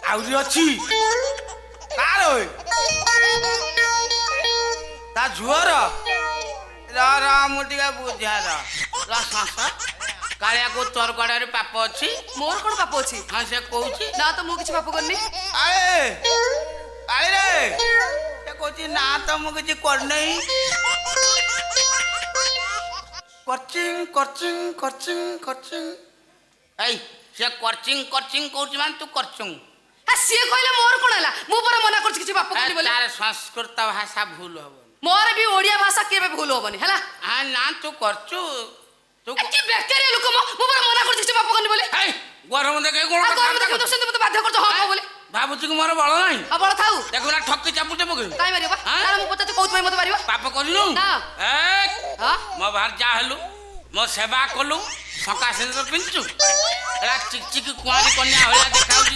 ଆହୁରି ଅଛି କାର ଓଏ ତା ଝୁଅର ମୁଁ ଟିକେ ବୁଝାର ସଂସ୍ଥା କାଳିଆକୁ ତୋର କଡ଼ାରେ ପାପ ଅଛି। ମୋର କଣ ପାପ ଅଛି? ହଁ ସେ କହୁଛି ନା ତ ମୁଁ କିଛି ପାପ କରିନି। ଆରେ କାଳିରେ ସେ କହୁଛି ନା ତ ମୁଁ କିଛି କରିନେଇ। କରଚିଂ କରଚିଂ କରଚିଂ କରଚିଂ ଏଇ ସେ କରଚିଂ କରଚିଂ କହୁଛି ମାନେ ତୁ କରଚୁଂ। ସିଏ କହିଲେ ମୋର କଣ ହେଲା? ମୁଁ ପରା ମନା କରୁଛି କିଛି ପାପ କରିନି ବୋଲି। ତାର ସଂସ୍କୃତ ଭାଷା ଭୁଲ ହବନି। ମୋର ବି ଓଡିଆ ଭାଷା କେବେ ଭୁଲ ହବନି ହେଲା। ନା ତୁ କରଚୁ ତୁ କି ବେକାରିଆ ଲୋକ ମୁଁ ପରା ମନା କରୁଛି କିଛି ପାପ କରିନି ବୋଲି। ଗରମ ଦେଖେ କଣ ମତେ ବାଧ୍ୟ କରୁଛ ହଁ ବୋଲି। ଭାବୁଛୁ କି ମୋର ବଳ ନାହିଁ? ଆଉ ବଳ ଥାଉ। ଦେଖୁ ନା ଠକି ଚାପୁଟେ ପକେଇ କାଇଁ ମାରିବ? ମୁଁ ପଚାରୁଛି କୋଉଥିପାଇଁ ମତେ ମାରିବ? ପାପ କରିନୁ? ମୋ ଭାର ଯାହା ହେଲୁ ମୋ ସେବା କଲୁ ସକା ସିନ୍ଦୁର ପିନ୍ଧୁଛୁ ଏଟା ଚିକ ଚିକ କୁଆଁରୀ କନ୍ୟା ଭଳିଆ ଦେଖାଯାଉଛି।